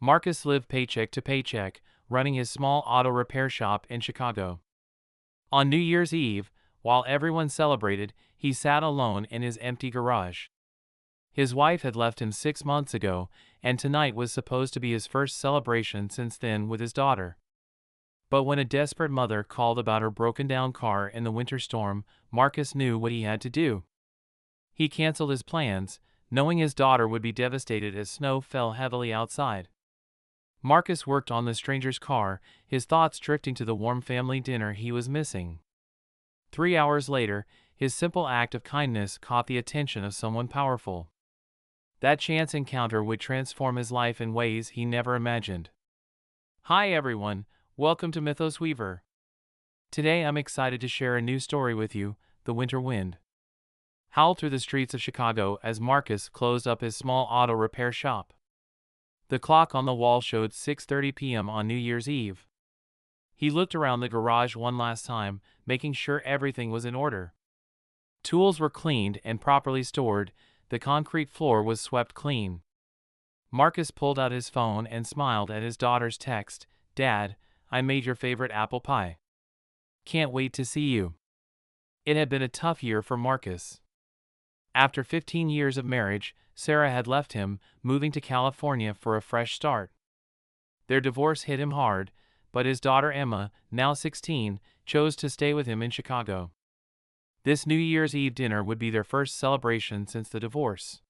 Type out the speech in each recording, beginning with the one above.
Marcus lived paycheck to paycheck, running his small auto repair shop in Chicago. On New Year's Eve, while everyone celebrated, he sat alone in his empty garage. His wife had left him 6 months ago, and tonight was supposed to be his first celebration since then with his daughter. But when a desperate mother called about her broken-down car in the winter storm, Marcus knew what he had to do. He canceled his plans, knowing his daughter would be devastated as snow fell heavily outside. Marcus worked on the stranger's car, his thoughts drifting to the warm family dinner he was missing. 3 hours later, his simple act of kindness caught the attention of someone powerful. That chance encounter would transform his life in ways he never imagined. Hi everyone, welcome to Mythos Weaver. Today I'm excited to share a new story with you, The Winter Wind. Howled through the streets of Chicago as Marcus closed up his small auto repair shop. The clock on the wall showed 6:30 p.m. on New Year's Eve. He looked around the garage one last time, making sure everything was in order. Tools were cleaned and properly stored, the concrete floor was swept clean. Marcus pulled out his phone and smiled at his daughter's text, "Dad, I made your favorite apple pie. Can't wait to see you." It had been a tough year for Marcus. After 15 years of marriage, Sarah had left him, moving to California for a fresh start. Their divorce hit him hard, but his daughter Emma, now 16, chose to stay with him in Chicago. This New Year's Eve dinner would be their first celebration since the divorce.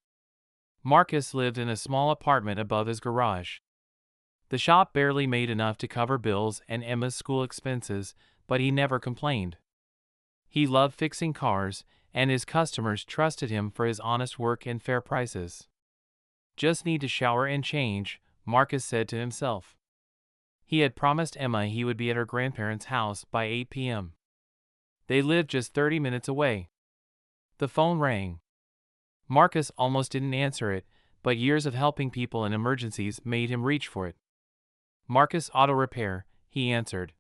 Marcus lived in a small apartment above his garage. The shop barely made enough to cover bills and Emma's school expenses, but he never complained. He loved fixing cars, and his customers trusted him for his honest work and fair prices. "Just need to shower and change," Marcus said to himself. He had promised Emma he would be at her grandparents' house by 8 p.m. They lived just 30 minutes away. The phone rang. Marcus almost didn't answer it, but years of helping people in emergencies made him reach for it. "Marcus Auto Repair," he answered.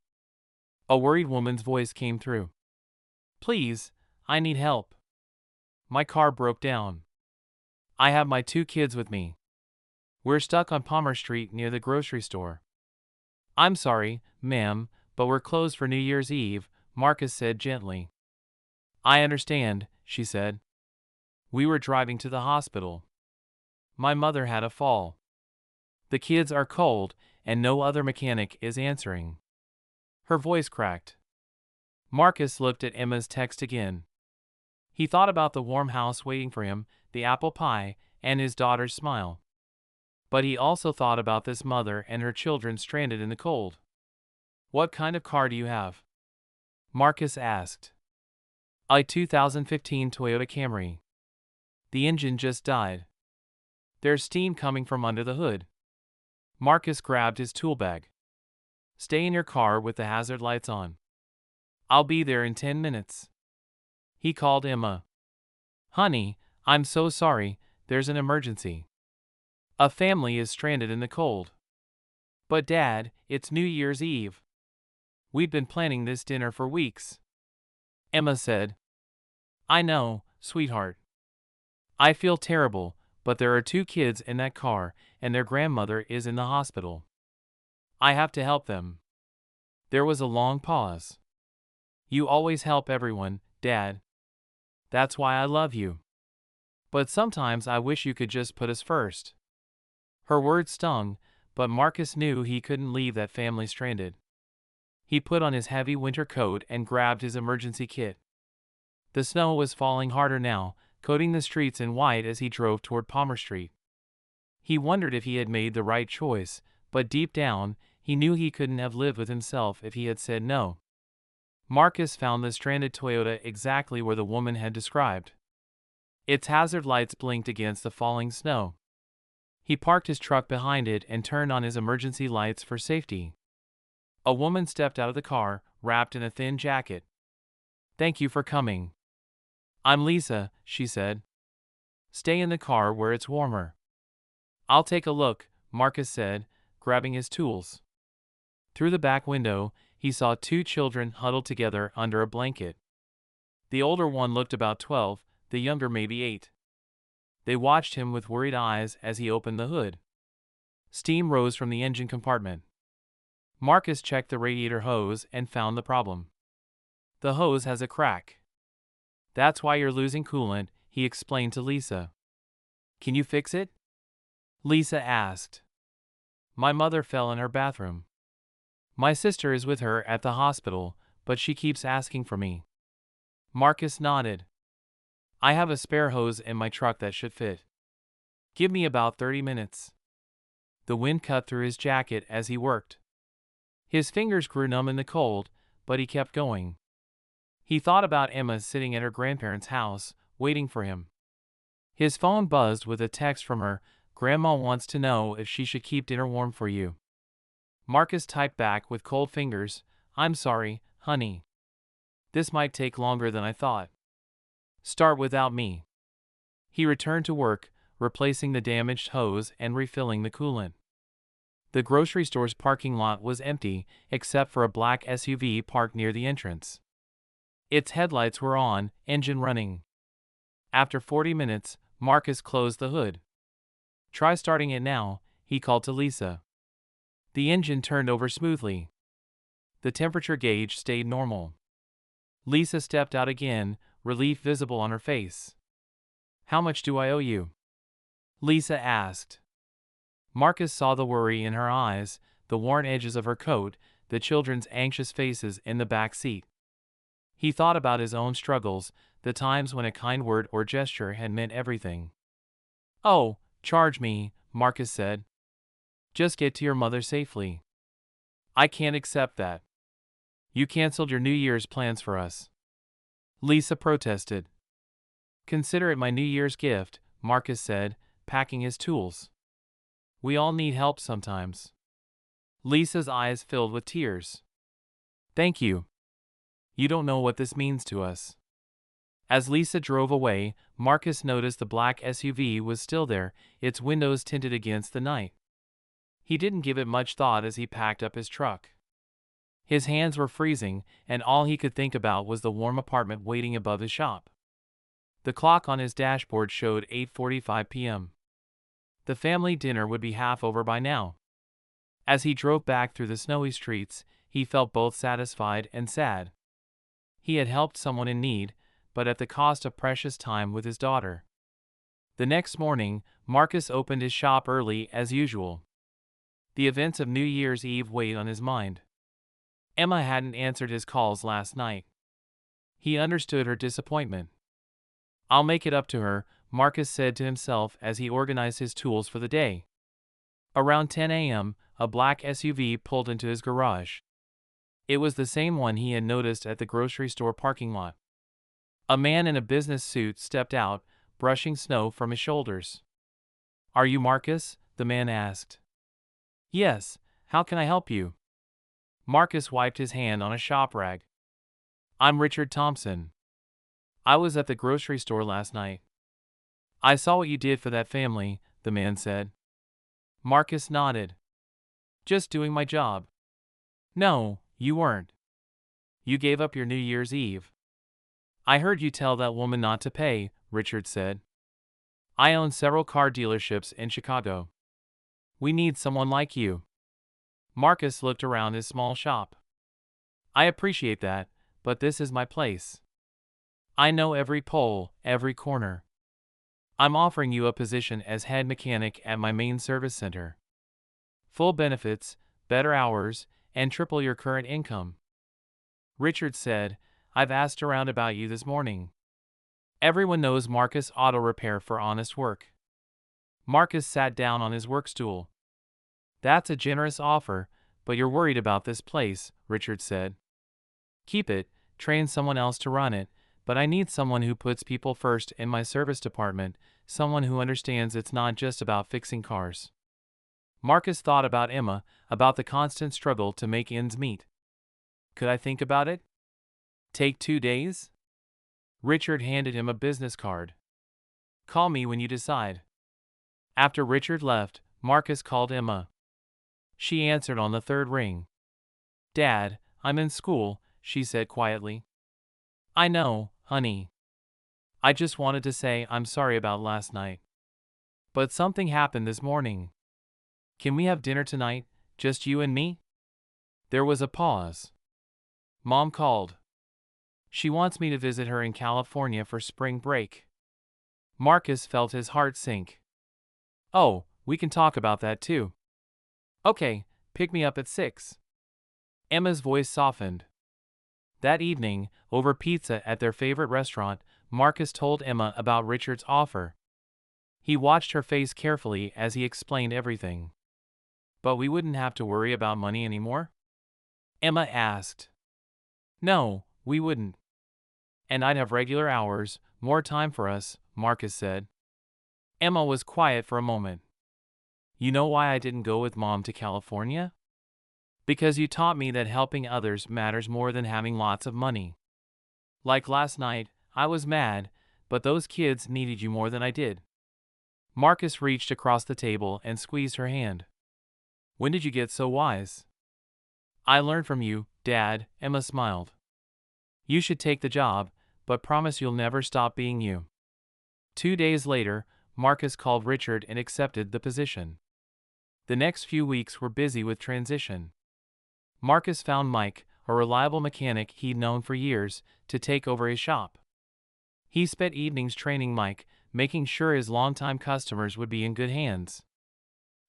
A worried woman's voice came through. "Please, I need help. My car broke down. I have my 2 kids with me. We're stuck on Palmer Street near the grocery store." "I'm sorry, ma'am, but we're closed for New Year's Eve," Marcus said gently. "I understand," she said. "We were driving to the hospital. My mother had a fall. The kids are cold, and no other mechanic is answering." Her voice cracked. Marcus looked at Emma's text again. He thought about the warm house waiting for him, the apple pie, and his daughter's smile. But he also thought about this mother and her children stranded in the cold. "What kind of car do you have?" Marcus asked. "A 2015 Toyota Camry. The engine just died. There's steam coming from under the hood." Marcus grabbed his tool bag. "Stay in your car with the hazard lights on. I'll be there in 10 minutes. He called Emma. "Honey, I'm so sorry, there's an emergency. A family is stranded in the cold." "But Dad, it's New Year's Eve. We've been planning this dinner for weeks." Emma said. "I know, sweetheart. I feel terrible, but there are 2 kids in that car, and their grandmother is in the hospital. I have to help them." There was a long pause. "You always help everyone, Dad. That's why I love you. But sometimes I wish you could just put us first." Her words stung, but Marcus knew he couldn't leave that family stranded. He put on his heavy winter coat and grabbed his emergency kit. The snow was falling harder now, coating the streets in white as he drove toward Palmer Street. He wondered if he had made the right choice, but deep down, he knew he couldn't have lived with himself if he had said no. Marcus found the stranded Toyota exactly where the woman had described. Its hazard lights blinked against the falling snow. He parked his truck behind it and turned on his emergency lights for safety. A woman stepped out of the car, wrapped in a thin jacket. "Thank you for coming." "I'm Lisa," she said. "Stay in the car where it's warmer." "I'll take a look," Marcus said, grabbing his tools. Through the back window, he saw 2 children huddled together under a blanket. The older one looked about 12, the younger maybe 8. They watched him with worried eyes as he opened the hood. Steam rose from the engine compartment. Marcus checked the radiator hose and found the problem. The hose has a crack. That's why you're losing coolant, he explained to Lisa. Can you fix it? Lisa asked. My mother fell in her bathroom. My sister is with her at the hospital, but she keeps asking for me. Marcus nodded. I have a spare hose in my truck that should fit. Give me about 30 minutes. The wind cut through his jacket as he worked. His fingers grew numb in the cold, but he kept going. He thought about Emma sitting at her grandparents' house, waiting for him. His phone buzzed with a text from her. Grandma wants to know if she should keep dinner warm for you. Marcus typed back with cold fingers, I'm sorry, honey. This might take longer than I thought. Start without me. He returned to work, replacing the damaged hose and refilling the coolant. The grocery store's parking lot was empty, except for a black SUV parked near the entrance. Its headlights were on, engine running. After 40 minutes, Marcus closed the hood. Try starting it now, he called to Lisa. The engine turned over smoothly. The temperature gauge stayed normal. Lisa stepped out again, relief visible on her face. How much do I owe you? Lisa asked. Marcus saw the worry in her eyes, the worn edges of her coat, the children's anxious faces in the back seat. He thought about his own struggles, the times when a kind word or gesture had meant everything. Oh, charge me, Marcus said. Just get to your mother safely. I can't accept that. You canceled your New Year's plans for us. Lisa protested. Consider it my New Year's gift, Marcus said, packing his tools. We all need help sometimes. Lisa's eyes filled with tears. Thank you. You don't know what this means to us. As Lisa drove away, Marcus noticed the black SUV was still there, its windows tinted against the night. He didn't give it much thought as he packed up his truck. His hands were freezing, and all he could think about was the warm apartment waiting above his shop. The clock on his dashboard showed 8:45 p.m. The family dinner would be half over by now. As he drove back through the snowy streets, he felt both satisfied and sad. He had helped someone in need, but at the cost of precious time with his daughter. The next morning, Marcus opened his shop early as usual. The events of New Year's Eve weighed on his mind. Emma hadn't answered his calls last night. He understood her disappointment. I'll make it up to her, Marcus said to himself as he organized his tools for the day. Around 10 a.m., a black SUV pulled into his garage. It was the same one he had noticed at the grocery store parking lot. A man in a business suit stepped out, brushing snow from his shoulders. Are you Marcus? The man asked. Yes, how can I help you? Marcus wiped his hand on a shop rag. I'm Richard Thompson. I was at the grocery store last night. I saw what you did for that family, the man said. Marcus nodded. Just doing my job. No, you weren't. You gave up your New Year's Eve. I heard you tell that woman not to pay, Richard said. I own several car dealerships in Chicago. We need someone like you. Marcus looked around his small shop. I appreciate that, but this is my place. I know every pole, every corner. I'm offering you a position as head mechanic at my main service center. Full benefits, better hours, and triple your current income. Richard said, I've asked around about you this morning. Everyone knows Marcus Auto Repair for honest work. Marcus sat down on his work stool. That's a generous offer, but you're worried about this place, Richard said. Keep it, train someone else to run it, but I need someone who puts people first in my service department, someone who understands it's not just about fixing cars. Marcus thought about Emma, about the constant struggle to make ends meet. Could I think about it? Take 2 days? Richard handed him a business card. Call me when you decide. After Richard left, Marcus called Emma. She answered on the third ring. Dad, I'm in school, she said quietly. I know, honey. I just wanted to say I'm sorry about last night. But something happened this morning. Can we have dinner tonight, just you and me? There was a pause. Mom called. She wants me to visit her in California for spring break. Marcus felt his heart sink. Oh, we can talk about that too. Okay, pick me up at 6. Emma's voice softened. That evening, over pizza at their favorite restaurant, Marcus told Emma about Richard's offer. He watched her face carefully as he explained everything. But we wouldn't have to worry about money anymore? Emma asked. No, we wouldn't. And I'd have regular hours, more time for us, Marcus said. Emma was quiet for a moment. You know why I didn't go with Mom to California? Because you taught me that helping others matters more than having lots of money. Like last night, I was mad, but those kids needed you more than I did. Marcus reached across the table and squeezed her hand. When did you get so wise? I learned from you, Dad, Emma smiled. You should take the job, but promise you'll never stop being you. 2 days later, Marcus called Richard and accepted the position. The next few weeks were busy with transition. Marcus found Mike, a reliable mechanic he'd known for years, to take over his shop. He spent evenings training Mike, making sure his longtime customers would be in good hands.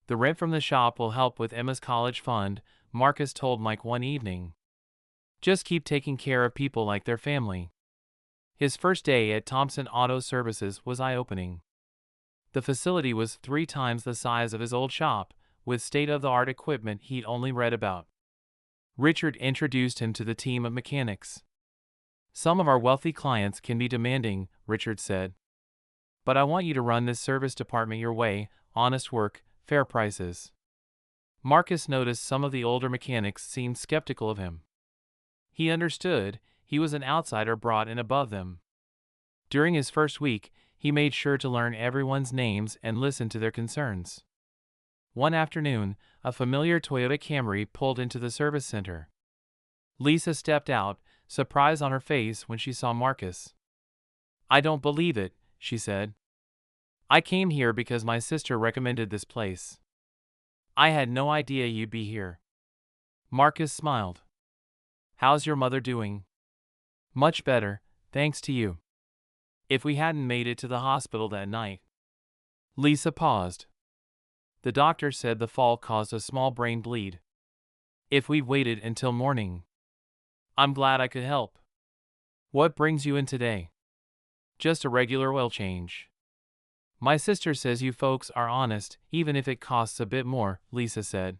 The rent from the shop will help with Emma's college fund, Marcus told Mike one evening. Just keep taking care of people like their family. His first day at Thompson Auto Services was eye-opening. The facility was 3 times the size of his old shop, with state-of-the-art equipment he'd only read about. Richard introduced him to the team of mechanics. Some of our wealthy clients can be demanding, Richard said. But I want you to run this service department your way, honest work, fair prices. Marcus noticed some of the older mechanics seemed skeptical of him. He understood, he was an outsider brought in above them. During his first week, he made sure to learn everyone's names and listen to their concerns. One afternoon, a familiar Toyota Camry pulled into the service center. Lisa stepped out, surprise on her face when she saw Marcus. I don't believe it, she said. I came here because my sister recommended this place. I had no idea you'd be here. Marcus smiled. How's your mother doing? Much better, thanks to you. If we hadn't made it to the hospital that night. Lisa paused. The doctor said the fall caused a small brain bleed. If we'd waited until morning. I'm glad I could help. What brings you in today? Just a regular oil change. My sister says you folks are honest, even if it costs a bit more, Lisa said.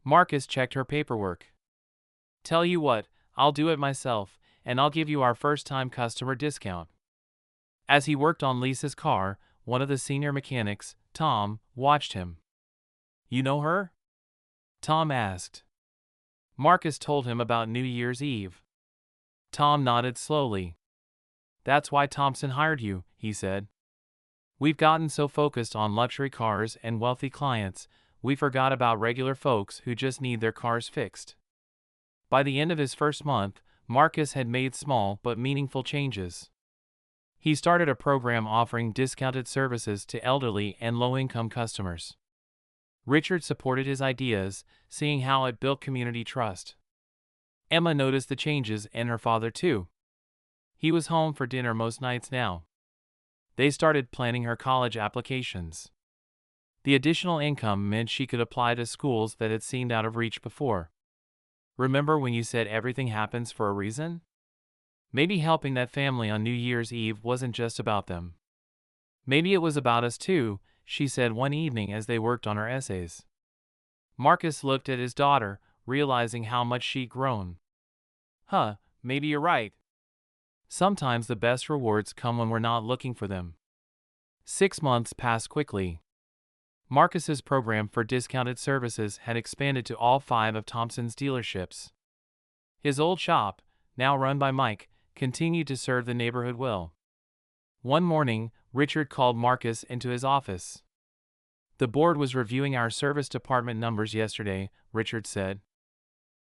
Marcus checked her paperwork. Tell you what, I'll do it myself, and I'll give you our first-time customer discount. As he worked on Lisa's car, one of the senior mechanics, Tom, watched him. You know her? Tom asked. Marcus told him about New Year's Eve. Tom nodded slowly. That's why Thompson hired you, he said. We've gotten so focused on luxury cars and wealthy clients, we forgot about regular folks who just need their cars fixed. By the end of his first month, Marcus had made small but meaningful changes. He started a program offering discounted services to elderly and low-income customers. Richard supported his ideas, seeing how it built community trust. Emma noticed the changes and her father too. He was home for dinner most nights now. They started planning her college applications. The additional income meant she could apply to schools that had seemed out of reach before. Remember when you said everything happens for a reason? Maybe helping that family on New Year's Eve wasn't just about them. Maybe it was about us too, she said one evening as they worked on her essays. Marcus looked at his daughter, realizing how much she'd grown. Maybe you're right. Sometimes the best rewards come when we're not looking for them. 6 months passed quickly. Marcus's program for discounted services had expanded to all 5 of Thompson's dealerships. His old shop, now run by Mike, continued to serve the neighborhood well. One morning, Richard called Marcus into his office. The board was reviewing our service department numbers yesterday, Richard said.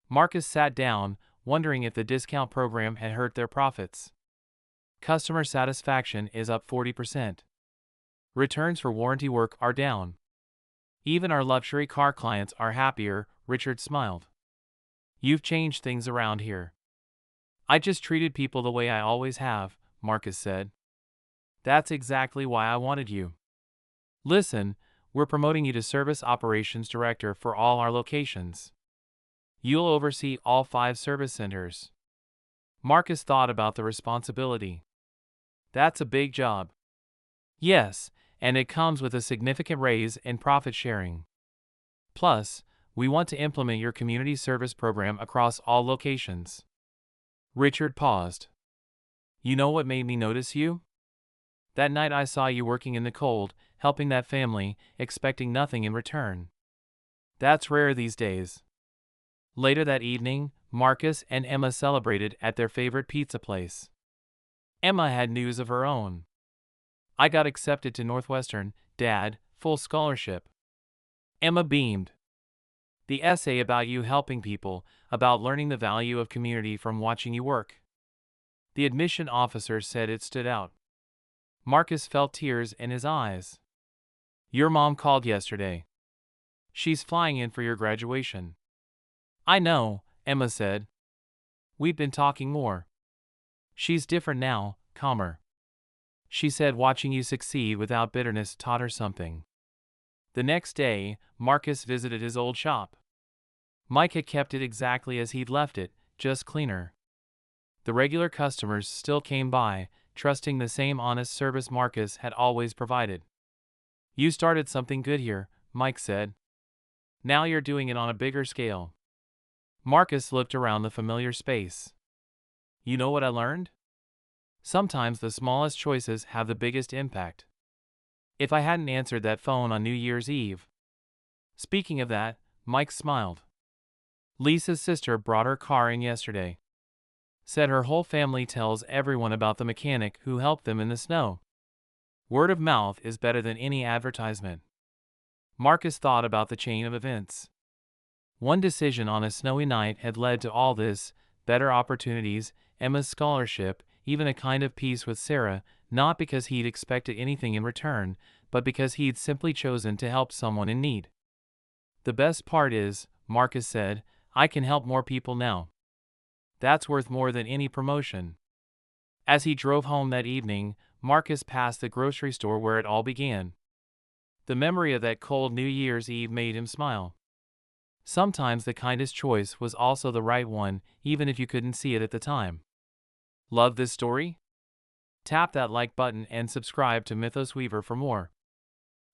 Marcus sat down, wondering if the discount program had hurt their profits. Customer satisfaction is up 40%. Returns for warranty work are down. Even our luxury car clients are happier, Richard smiled. You've changed things around here. I just treated people the way I always have, Marcus said. That's exactly why I wanted you. Listen, we're promoting you to Service Operations Director for all our locations. You'll oversee all 5 service centers. Marcus thought about the responsibility. That's a big job. Yes, and it comes with a significant raise in profit sharing. Plus, we want to implement your community service program across all locations. Richard paused. You know what made me notice you? That night I saw you working in the cold, helping that family, expecting nothing in return. That's rare these days. Later that evening, Marcus and Emma celebrated at their favorite pizza place. Emma had news of her own. I got accepted to Northwestern, Dad, full scholarship. Emma beamed. The essay about you helping people, about learning the value of community from watching you work. The admission officer said it stood out. Marcus felt tears in his eyes. Your mom called yesterday. She's flying in for your graduation. I know, Emma said. We've been talking more. She's different now, calmer. She said watching you succeed without bitterness taught her something. The next day, Marcus visited his old shop. Mike had kept it exactly as he'd left it, just cleaner. The regular customers still came by, trusting the same honest service Marcus had always provided. You started something good here, Mike said. Now you're doing it on a bigger scale. Marcus looked around the familiar space. You know what I learned? Sometimes the smallest choices have the biggest impact. If I hadn't answered that phone on New Year's Eve. Speaking of that, Mike smiled. Lisa's sister brought her car in yesterday. Said her whole family tells everyone about the mechanic who helped them in the snow. Word of mouth is better than any advertisement. Marcus thought about the chain of events. One decision on a snowy night had led to all this, better opportunities, Emma's scholarship, even a kind of peace with Sarah, not because he'd expected anything in return, but because he'd simply chosen to help someone in need. The best part is, Marcus said, I can help more people now. That's worth more than any promotion. As he drove home that evening, Marcus passed the grocery store where it all began. The memory of that cold New Year's Eve made him smile. Sometimes the kindest choice was also the right one, even if you couldn't see it at the time. Love this story? Tap that like button and subscribe to Mythos Weaver for more.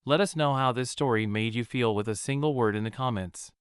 Let us know how this story made you feel with a single word in the comments.